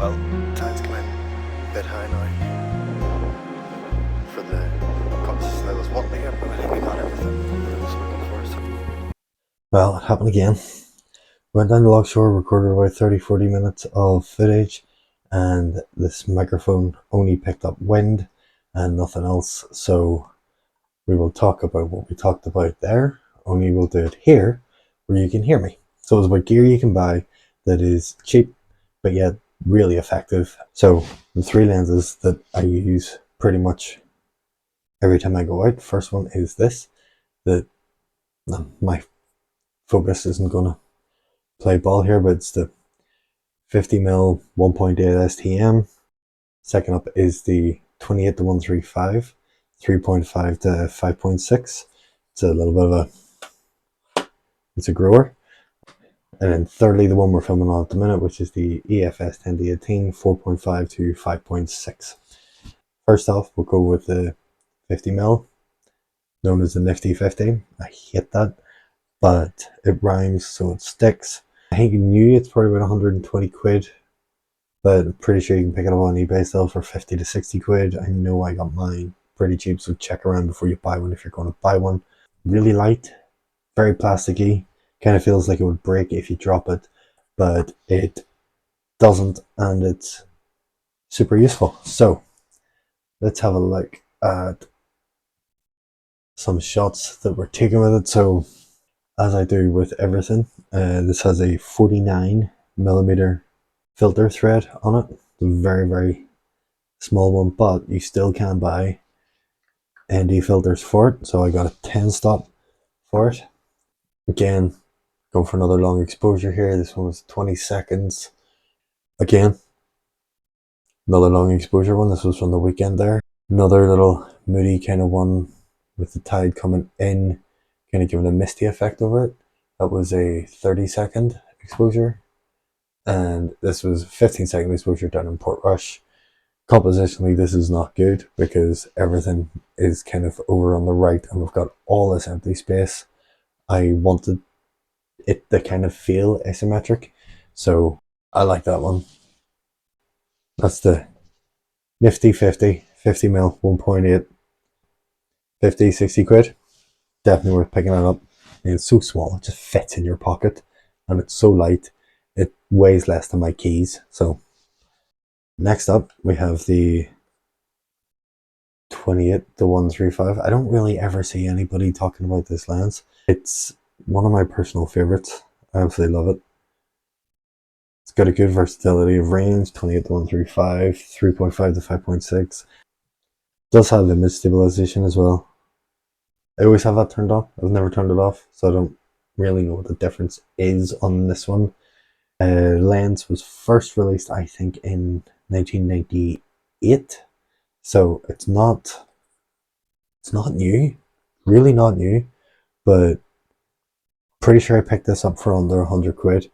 Well, time's come in a bit high now for the composition I was wanting to get, but I think I got everything that I was looking for. So. Well, it happened again. Went down to Lockshore, recorded about 30-40 minutes of footage, and this microphone only picked up wind and nothing else. So we will talk about what we talked about there, only we'll do it here where you can hear me. So it's about gear you can buy that is cheap but yet really effective. So the three lenses that I use pretty much every time I go out. First one is this, that my focus isn't gonna play ball here, but it's the 50mm 1.8 STM. Second up is the 28 to 135, 3.5 to 5.6. It's a little bit of it's a grower. And then thirdly, the one we're filming on at the minute, which is the EFS 10 to 18, 4.5 to 5.6. First off, we'll go with the 50mm, known as the Nifty 50. I hate that, but it rhymes, so it sticks. I think new it's probably about 120 quid, but I'm pretty sure you can pick it up on eBay still for 50 to 60 quid. I know I got mine pretty cheap, so check around before you buy one if you're going to buy one. Really light, very plasticky, kind of feels like it would break if you drop it, but it doesn't, and it's super useful. So let's have a look at some shots that were taken with it. So as I do with everything, this has a 49mm filter thread on it. It's a very, very small one, but you still can buy ND filters for it. So I got a 10 stop for it. Again, going for another long exposure here. This one was 20 seconds. Again, another long exposure one. This was from the weekend there. Another little moody kind of one with the tide coming in, kind of giving a misty effect over it. That was a 30-second exposure. And this was 15-second exposure down in Portrush. Compositionally, this is not good because everything is kind of over on the right and we've got all this empty space. I wanted it to kind of feel asymmetric, so I like that one. That's the Nifty 50, 50mm 1.8, 50, 60 quid. Definitely worth picking that up. And it's so small, it just fits in your pocket, and it's so light, it weighs less than my keys. So next up we have the 28 to 135. I don't really ever see anybody talking about this lens. It's one of my personal favorites. I absolutely love it. It's got a good versatility of range, 28 to 135, 3.5 to 5.6. Does have image stabilization as well. I always have that turned on. I've never turned it off, so I don't really know what the difference is on this one. Lens was first released, I think, in 1998. So it's not new, really not new, but pretty sure I picked this up for under 100 quid.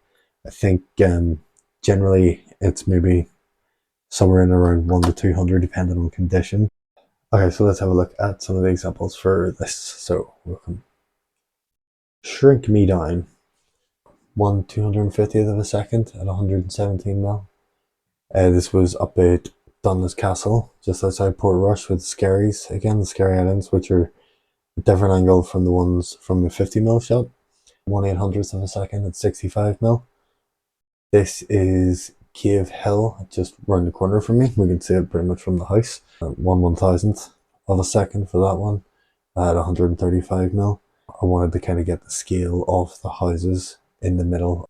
I think generally it's maybe somewhere in around 1 to 200 depending on condition. Okay, so let's have a look at some of the examples for this. So we can shrink me down 1/250th of a second at 117mm. This was up at Dundas Castle, just outside Portrush, with the Skerries. Again, the Skerry Islands, which are a different angle from the ones from the 50mm shot. 1/800th of a second at 65mm. This is Cave Hill, just round the corner from me. We can see it pretty much from the house. 1/1000th of a second for that one at 135mm. I wanted to kind of get the scale of the houses in the middle.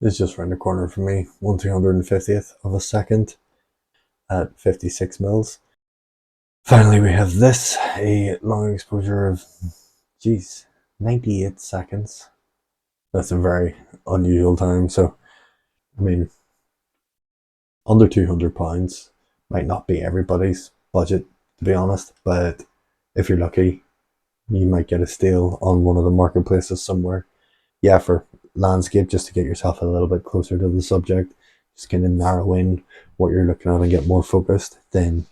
It's just round the corner from me. 1/250th of a second at 56mm. Finally, we have this, a long exposure of, 98 seconds. That's a very unusual time. So, I mean, under £200 might not be everybody's budget, to be honest, but if you're lucky, you might get a steal on one of the marketplaces somewhere. Yeah, for landscape, just to get yourself a little bit closer to the subject, just kind of narrow in what you're looking at and get more focused, then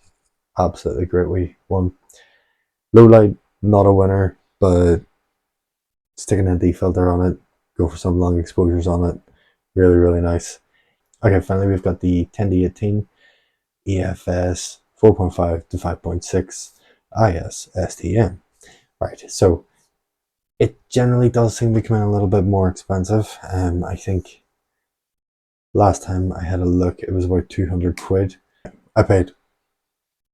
absolutely great one. Low light, not a winner, but stick an ND filter on it, go for some long exposures on it, really, really nice. Okay, finally we've got the 10-18 EFS 4.5 to 5.6 IS STM. Right, so it generally does seem to come in a little bit more expensive. I think last time I had a look, it was about 200 quid. I paid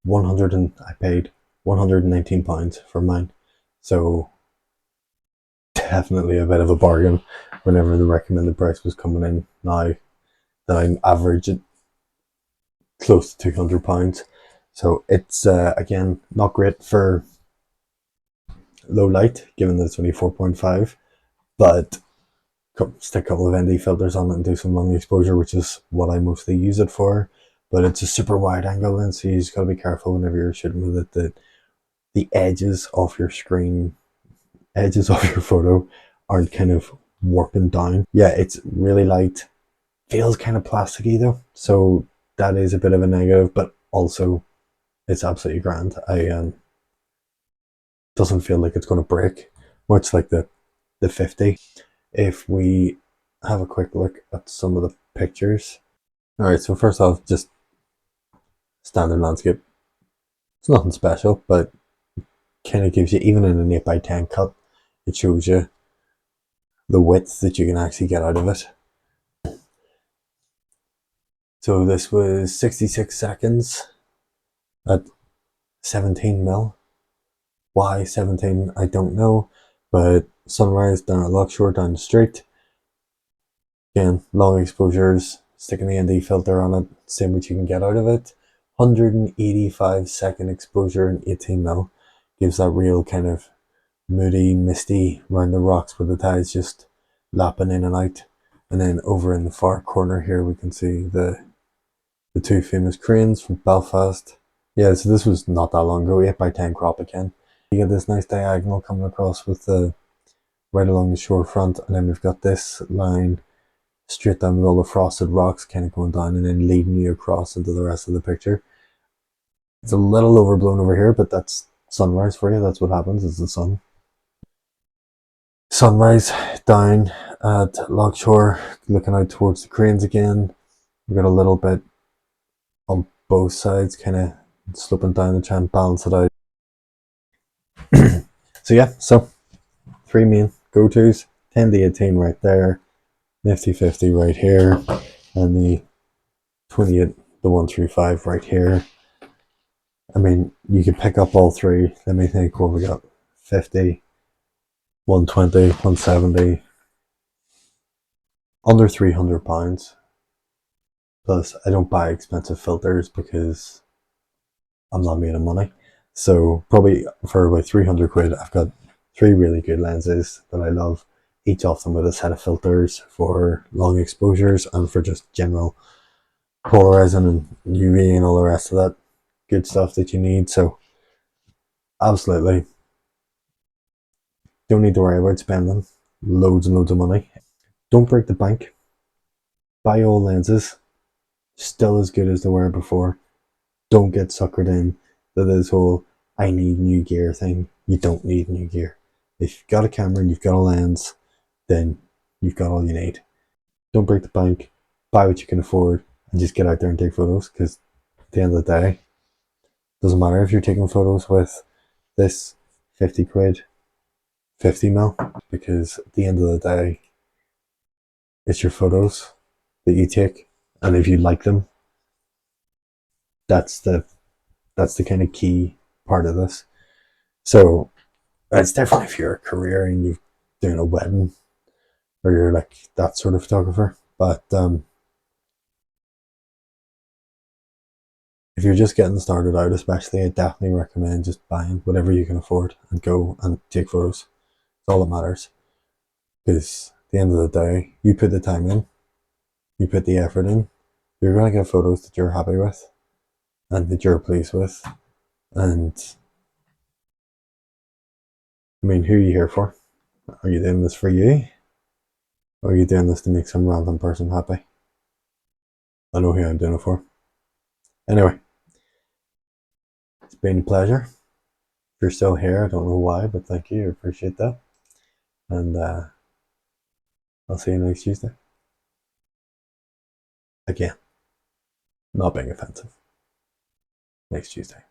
£119 for mine. So definitely a bit of a bargain whenever the recommended price was coming in now that I'm averaging close to £200. So it's again not great for low light, given that it's only 4.5, but stick a couple of ND filters on it and do some long exposure, which is what I mostly use it for. But it's a super wide angle lens, so you just gotta be careful whenever you're shooting with it that the edges of your screen, edges of your photo aren't kind of warping down. Yeah, it's really light, feels kind of plasticky though, so that is a bit of a negative, but also it's absolutely grand. Doesn't feel like it's going to break, much like the 50. If we have a quick look at some of the pictures. All right, so first off, just standard landscape. It's nothing special, but kind of gives you, even in an 8x10 cut, it shows you the width that you can actually get out of it. So this was 66 seconds at 17mm. Why 17? I don't know, but sunrise down at Luxor down the street. Again, long exposures, sticking the ND filter on it, same what you can get out of it. 185-second exposure in 18mm gives that real kind of moody, misty around the rocks with the tides just lapping in and out. And then over in the far corner here, we can see the two famous cranes from Belfast. Yeah, so this was not that long ago, 8x10 crop again. You get this nice diagonal coming across with the right along the shore front, and then we've got this line straight down with all the frosted rocks kind of going down and then leading you across into the rest of the picture. It's a little overblown over here, but that's sunrise for you. That's what happens, is the sun. Sunrise down at Lockshore, looking out towards the cranes again. We've got a little bit on both sides, kind of sloping down to try and balance it out. So yeah, so three main go-tos. 10-18 right there, Nifty 50 right here, and the 28, the 135 right here. I mean, you can pick up all three. Let me think what we got. 50, 120, 170, under £300. Plus, I don't buy expensive filters because I'm not made of money. So probably for about 300 quid, I've got three really good lenses that I love. Each of them with a set of filters for long exposures and for just general polarizing and UV and all the rest of that good stuff that you need. So absolutely don't need to worry about spending loads and loads of money. Don't break the bank. Buy old lenses, still as good as they were before. Don't get suckered in to this whole I need new gear thing. You don't need new gear. If you've got a camera and you've got a lens, then you've got all you need. Don't break the bank. Buy what you can afford and just get out there and take photos, because at the end of the day, it doesn't matter if you're taking photos with this 50 quid, 50mm, because at the end of the day, it's your photos that you take, and if you like them, that's the kind of key part of this. So it's definitely if you're a career and you're doing a wedding or you're like that sort of photographer. But if you're just getting started out, especially, I definitely recommend just buying whatever you can afford and go and take photos. It's all that matters. Because at the end of the day, you put the time in, you put the effort in, you're going to get photos that you're happy with and that you're pleased with. And I mean, who are you here for? Are you doing this for you? Or are you doing this to make some random person happy? I know who I'm doing it for. Anyway, it's been a pleasure. If you're still here, I don't know why, but thank you. I appreciate that. And I'll see you next Tuesday. Again, not being offensive. Next Tuesday.